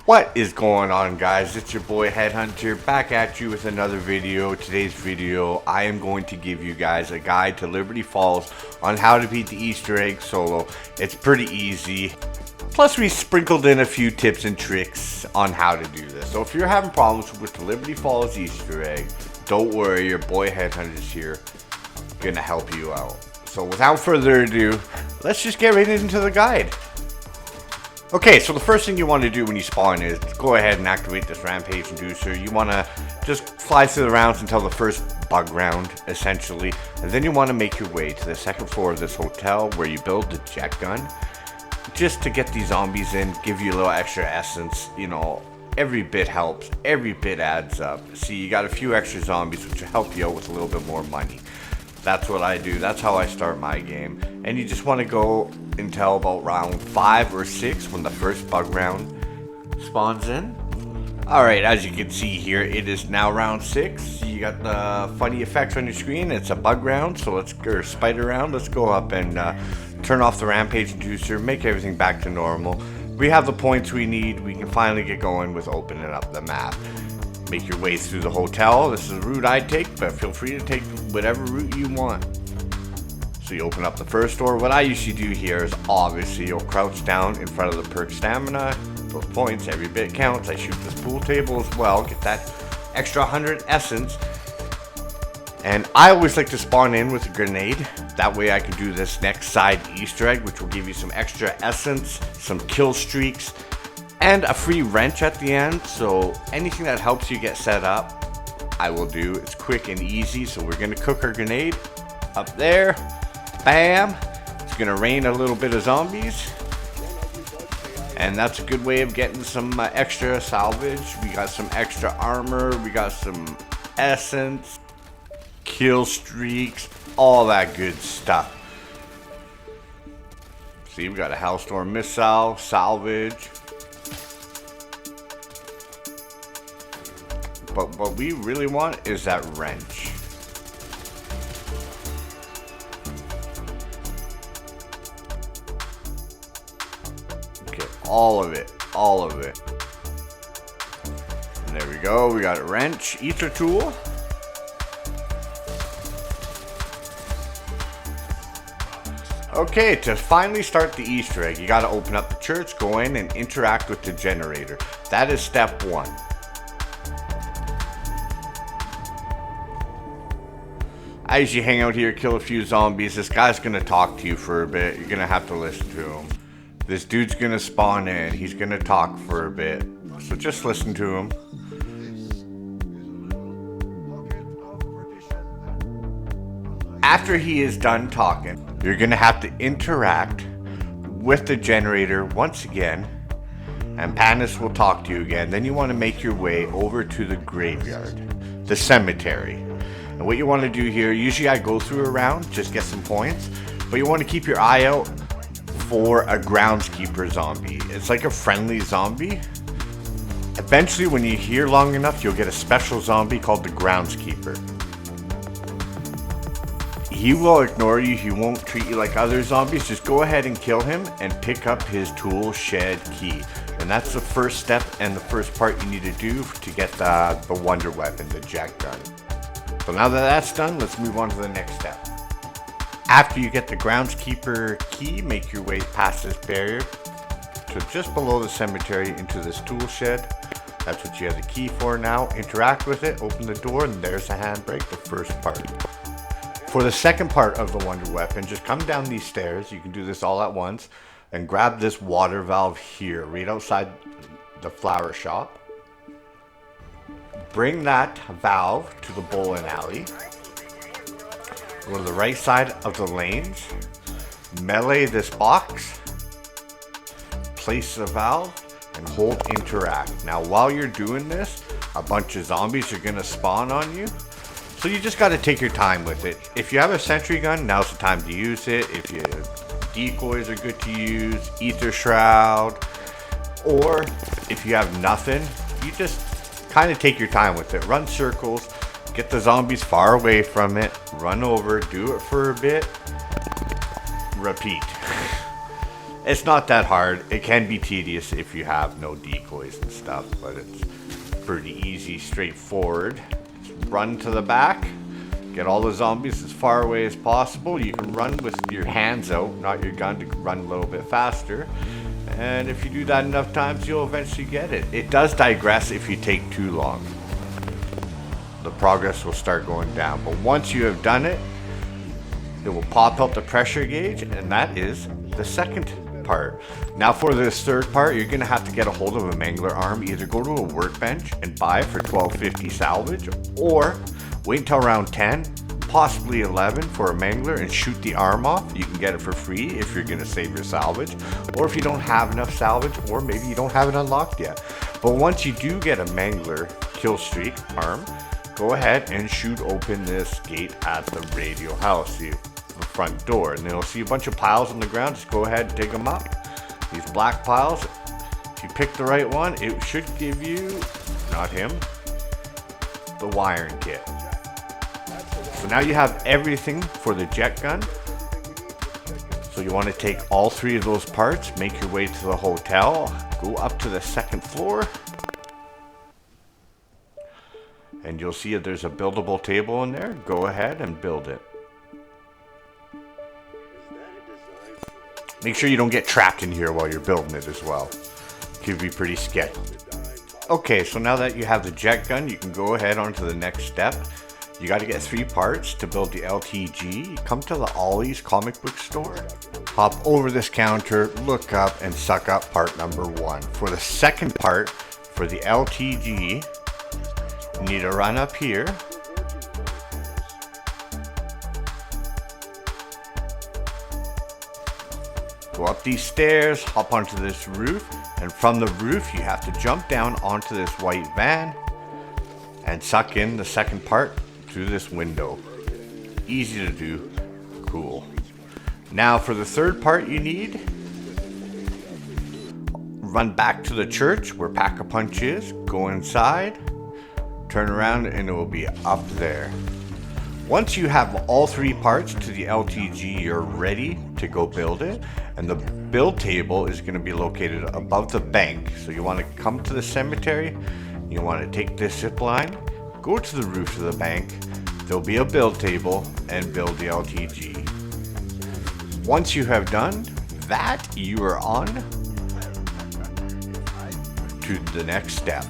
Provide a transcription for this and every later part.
What is going on, guys? It's your boy Headhunter back at you with another video. Today's video, I am going to give you guys a guide to Liberty Falls on how to beat the Easter egg solo. It's pretty easy. Plus, we sprinkled in a few tips and tricks on how to do this. So if you're having problems with the Liberty Falls Easter egg, don't worry, your boy Headhunter is here, gonna help you out. So without further ado, let's just get right into the guide. Okay, so the first thing you want to do when you spawn is go ahead and activate this Rampage Inducer. You want to just fly through the rounds until the first bug round, essentially. And then you want to make your way to the second floor of this hotel where you build the jet gun. Just to get these zombies in, give you a little extra essence. You know, every bit helps, every bit adds up. See, you got a few extra zombies which will help you out with a little bit more money. That's what I do. That's how I start my game. And you just want to go until about round 5 or 6 when the first bug round spawns in. Alright, as you can see here, it is now round 6. You got the funny effects on your screen. It's a bug round, so or spider round. Let's go up and turn off the Rampage Inducer, make everything back to normal. We have the points we need. We can finally get going with opening up the map. Make your way through the hotel. This is the route I take, but feel free to take whatever route you want. So you open up the first door. What I usually do here is obviously you'll crouch down in front of the perk stamina. Those points, every bit counts. I shoot this pool table as well, get that extra 100 essence. And I always like to spawn in with a grenade. That way I can do this next side Easter egg, which will give you some extra essence, some kill streaks, and a free wrench at the end. So anything that helps you get set up, I will do. It's quick and easy. So we're going to cook our grenade up there. Bam. It's going to rain a little bit of zombies. And that's a good way of getting some extra salvage. We got some extra armor. We got some essence, kill streaks, all that good stuff. See, we got a Hellstorm missile, salvage. But what we really want is that wrench. Okay, all of it, all of it. And there we go, we got a wrench, ether tool. Okay, to finally start the Easter egg, you gotta open up the church, go in and interact with the generator. That is step 1. As you hang out here, kill a few zombies, this guy's gonna talk to you for a bit. You're gonna have to listen to him. This dude's gonna spawn in. He's gonna talk for a bit. So just listen to him. After he is done talking, you're gonna have to interact with the generator once again. And Panis will talk to you again. Then you wanna make your way over to the graveyard, the cemetery. And what you want to do here, usually I go through a round, just get some points, but you want to keep your eye out for a groundskeeper zombie. It's like a friendly zombie. Eventually, when you hear long enough, you'll get a special zombie called the groundskeeper. He will ignore you, he won't treat you like other zombies. Just go ahead and kill him and pick up his tool shed key. And that's the first step and the first part you need to do to get the wonder weapon, the jet gun. So now that that's done, let's move on to the next step. After you get the groundskeeper key, make your way past this barrier to just below the cemetery into this tool shed. That's what you have the key for now. Interact with it, open the door, and there's the handbrake, the first part. For the second part of the wonder weapon, just come down these stairs. You can do this all at once. And grab this water valve here, right outside the flower shop. Bring that valve to the bowling alley. Go to the right side of the lanes. Melee this box. Place the valve and hold interact. Now while you're doing this, a bunch of zombies are gonna spawn on you. So you just gotta take your time with it. If you have a sentry gun, now's the time to use it. If you decoys are good to use, ether shroud, or if you have nothing, you just kind of take your time with it. Run circles, get the zombies far away from it, run over, do it for a bit, repeat. It's not that hard. It can be tedious if you have no decoys and stuff, but it's pretty easy, straightforward. Just run to the back, get all the zombies as far away as possible. You can run with your hands out, not your gun, to run a little bit faster. And if you do that enough times, you'll eventually get it. It does digress if you take too long. The progress will start going down. But once you have done it, it will pop up the pressure gauge, and that is the second part. Now for this third part, you're going to have to get a hold of a mangler arm. Either go to a workbench and buy it for $12.50 salvage, or wait until around 10, possibly 11 for a mangler and shoot the arm off. You can get it for free if you're going to save your salvage, or if you don't have enough salvage, or maybe you don't have it unlocked yet. But once you do get a mangler kill streak arm, go ahead and shoot open this gate at the radio house, the front door, and then you'll see a bunch of piles on the ground. Just go ahead and dig them up. These black piles, if you pick the right one, it should give you, not him, the wiring kit. So now you have everything for the jet gun. So you want to take all three of those parts, make your way to the hotel, go up to the second floor, and you'll see that there's a buildable table in there. Go ahead and build it. Make sure you don't get trapped in here while you're building it as well. It could be pretty sketchy. Okay, so now that you have the jet gun, you can go ahead on to the next step. You got to get 3 parts to build the LTG. You come to the Ollie's comic book store, hop over this counter, look up, and suck up part number 1. For the second part, for the LTG, you need to run up here. Go up these stairs, hop onto this roof, and from the roof you have to jump down onto this white van and suck in the second part through this window. Easy to do, cool. Now for the third part you need, run back to the church where Pack-a-Punch is, go inside, turn around, and it will be up there. Once you have all 3 parts to the LTG, you're ready to go build it. And the build table is going to be located above the bank. So you want to come to the cemetery, you want to take this zip line, go to the roof of the bank, there'll be a build table, and build the LTG. Once you have done that, you are on to the next step.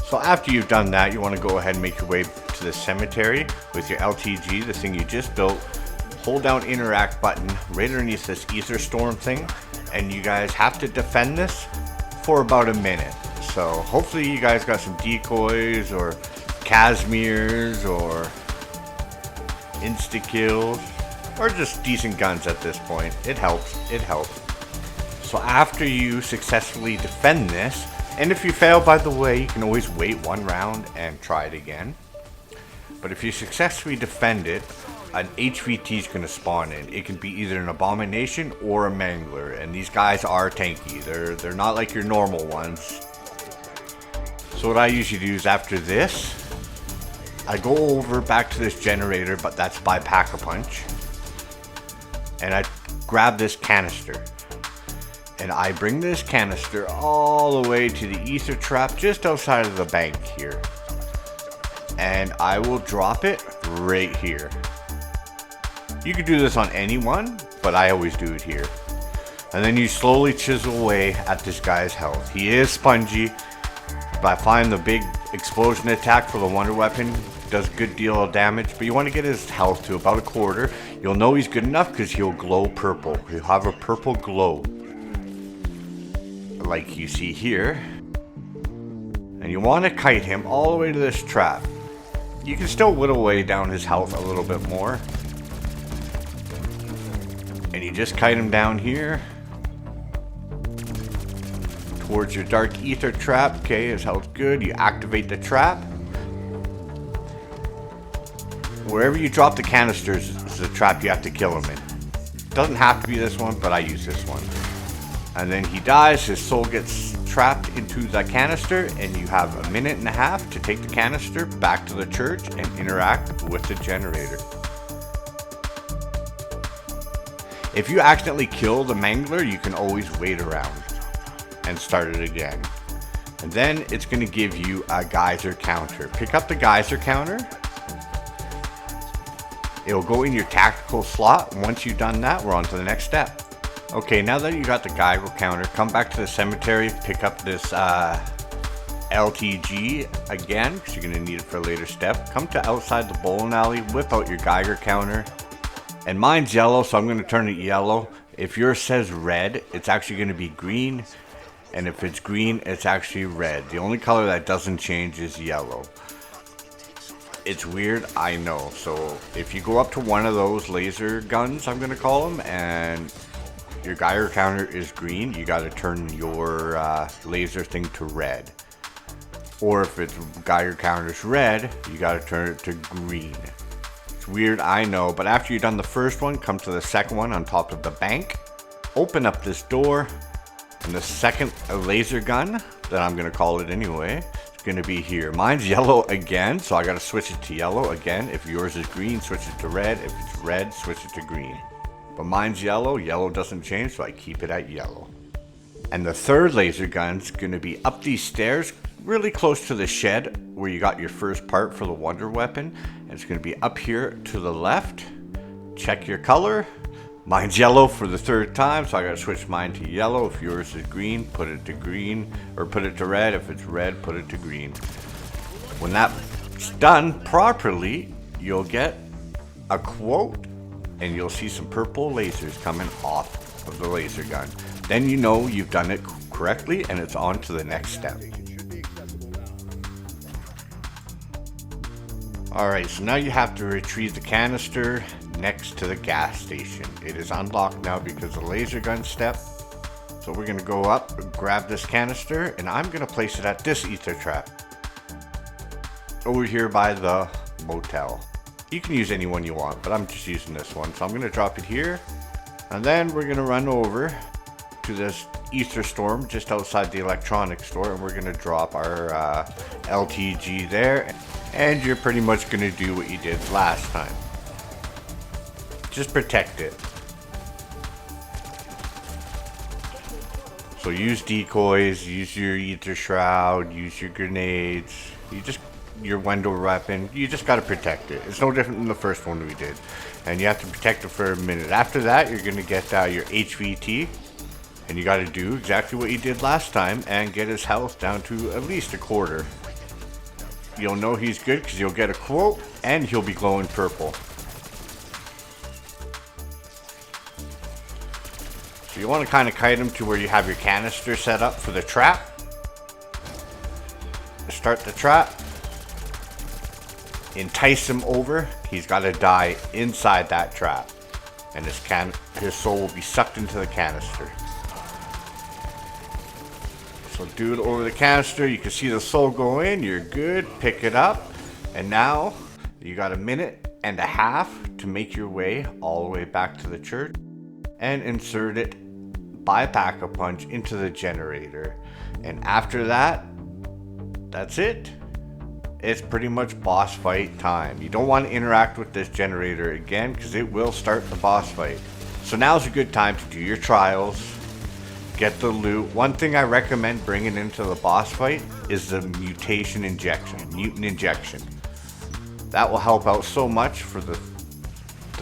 So after you've done that, you want to go ahead and make your way to the cemetery with your LTG, the thing you just built. Hold down interact button right underneath this ether storm thing, and you guys have to defend this for about a minute. So hopefully you guys got some decoys or Casimirs or insta-kills or just decent guns at this point. It helps, it helps. So after you successfully defend this, and if you fail, by the way, you can always wait 1 round and try it again. But if you successfully defend it, an HVT is going to spawn in. It can be either an Abomination or a Mangler, and these guys are tanky. They're not like your normal ones. So what I usually do is after this, I go over back to this generator, but that's by Pack-a-Punch, and I grab this canister. And I bring this canister all the way to the ether trap just outside of the bank here. And I will drop it right here. You could do this on anyone, but I always do it here. And then you slowly chisel away at this guy's health. He is spongy, but I find the big explosion attack for the wonder weapon does a good deal of damage, but you want to get his health to about 1/4. You'll know he's good enough because he'll glow purple. He'll have a purple glow, like you see here. And you want to kite him all the way to this trap. You can still whittle away down his health a little bit more. And you just kite him down here towards your dark ether trap. Okay, his health's good. You activate the trap. Wherever you drop the canisters is the trap you have to kill him in. Doesn't have to be this one, but I use this one. And then he dies, his soul gets trapped into the canister, and you have 1.5 minutes to take the canister back to the church and interact with the generator. If you accidentally kill the Mangler, you can always wait around and start it again. And then it's going to give you a geyser counter. Pick up the geyser counter. It'll go in your tactical slot. Once you've done that, we're on to the next step. Okay, now that you got the geyser counter, come back to the cemetery, pick up this LTG again, because you're going to need it for a later step. Come to outside the bowling alley, whip out your Geiger counter. And mine's yellow, so I'm going to turn it yellow. If yours says red, it's actually going to be green. And if it's green, it's actually red. The only color that doesn't change is yellow. It's weird, I know. So if you go up to one of those laser guns, I'm going to call them, and your Geiger counter is green, you got to turn your laser thing to red. Or if it's Geiger counter's red, you got to turn it to green. It's weird, I know, but after you've done the first one, come to the second one on top of the bank. Open up this door, and the second laser gun, that I'm going to call it anyway, is going to be here. Mine's yellow again, so I got to switch it to yellow again. If yours is green, switch it to red. If it's red, switch it to green. But mine's yellow. Yellow doesn't change, so I keep it at yellow. And the third laser gun's going to be up these stairs, really close to the shed where you got your first part for the Wonder Weapon. And it's going to be up here to the left. Check your color. Mine's yellow for the third time, so I got to switch mine to yellow. If yours is green, put it to green, or put it to red. If it's red, put it to green. When that's done properly, you'll get a quote, and you'll see some purple lasers coming off of the laser gun. Then you know you've done it correctly, and it's on to the next step. Alright, so now you have to retrieve the canister next to the gas station. It is unlocked now because of the laser gun step. So we're going to go up, grab this canister, and I'm going to place it at this ether trap over here by the motel. You can use any one you want, but I'm just using this one. So I'm going to drop it here, and then we're going to run over to this ether storm just outside the electronics store, and we're going to drop our LTG there, and you're pretty much going to do what you did last time. Just protect it. So use decoys, use your ether shroud, use your grenades, your Wonder Weapon. You just gotta protect it. It's no different than the first one we did. And you have to protect it for a minute. After that, you're gonna get your HVT, and you gotta do exactly what you did last time and get his health down to at least a quarter. You'll know he's good because you'll get a quote and he'll be glowing purple. So you want to kind of kite him to where you have your canister set up for the trap. Start the trap. Entice him over. He's got to die inside that trap. And his soul will be sucked into the canister. So do it over the canister. You can see the soul go in. You're good. Pick it up. And now you got a minute and a half to make your way all the way back to the church and insert it by Pack-a-Punch into the generator. And after that, that's it. It's pretty much boss fight time. You don't want to interact with this generator again because it will start the boss fight. So now's a good time to do your trials, get the loot. One thing I recommend bringing into the boss fight is the mutant injection. That will help out so much for the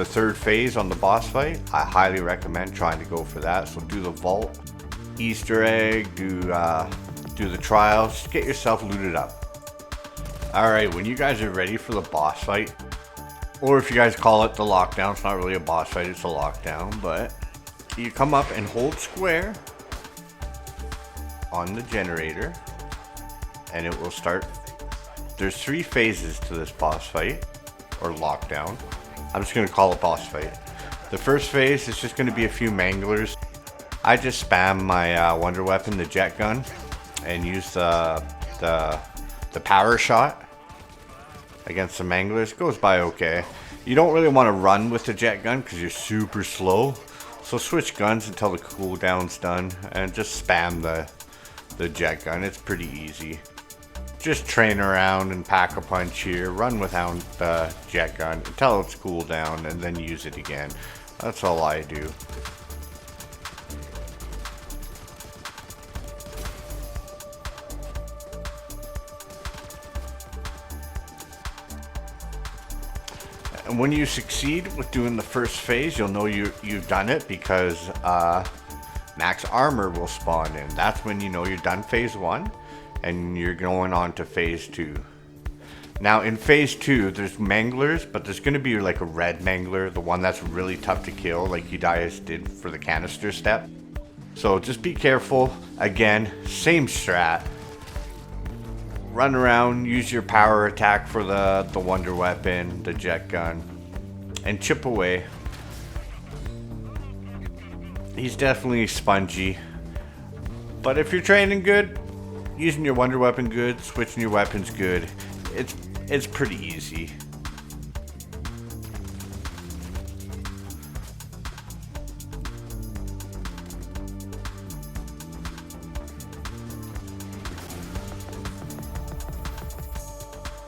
third phase on the boss fight. I highly recommend trying to go for that. So do the vault, Easter egg, do the trials, get yourself looted up. Alright, when you guys are ready for the boss fight, or if you guys call it the lockdown, it's not really a boss fight, it's a lockdown, but you come up and hold square on the generator and it will start. There's 3 phases to this boss fight, or lockdown. I'm just going to call it boss fight. The first phase is just going to be a few manglers. I just spam my Wonder Weapon, the jet gun, and use the power shot against the manglers. It goes by okay. You don't really want to run with the jet gun because you're super slow. So switch guns until the cooldown's done and just spam the jet gun. It's pretty easy. Just train around and Pack-a-Punch here. Run without the jet gun until it's cooled down and then use it again. That's all I do. And when you succeed with doing the first phase, you'll know you've done it because max armor will spawn in. That's when you know you're done phase 1 and you're going on to phase 2. Now in phase 2, there's manglers, but there's going to be like a red mangler, the one that's really tough to kill, like you guys did for the canister step. So just be careful. Again, same strat. Run around, use your power attack for the wonder weapon, the jet gun, and chip away. He's definitely spongy, but if you're training good, using your wonder weapon good, switching your weapons good, it's pretty easy.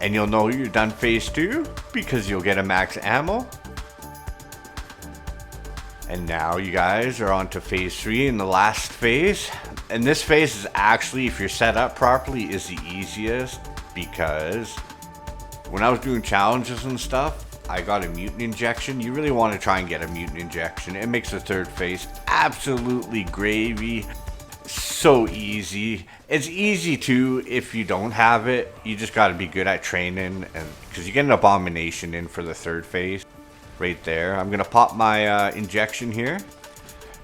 And you'll know you're done phase 2 because you'll get a max ammo. And now you guys are on to phase 3 in the last phase. And this phase is actually, if you're set up properly, is the easiest, because when I was doing challenges and stuff, I got a mutant injection. You really want to try and get a mutant injection. It makes the third phase absolutely gravy. So easy. It's easy too if you don't have it. You just got to be good at training, and because you get an abomination in for the third phase right there. I'm gonna pop my injection here,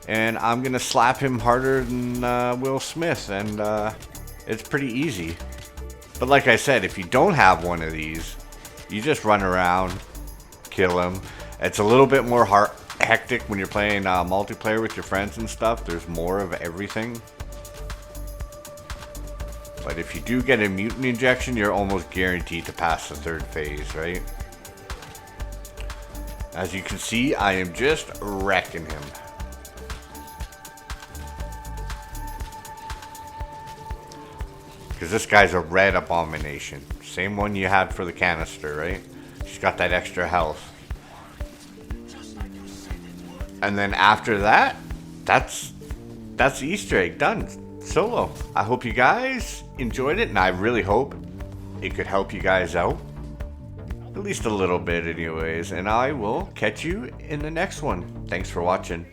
and I'm gonna slap him harder than Will Smith, and it's pretty easy. But like I said, if you don't have one of these, you just run around, kill him. It's a little bit more hectic when you're playing multiplayer with your friends and stuff. There's more of everything. But if you do get a mutant injection, you're almost guaranteed to pass the third phase, right? As you can see, I am just wrecking him. Because this guy's a red abomination. Same one you had for the canister, right? She's got that extra health. And then after that, that's the Easter egg done. Solo. I hope you guys enjoyed it, and I really hope it could help you guys out. At least a little bit anyways. And I will catch you in the next one. Thanks for watching.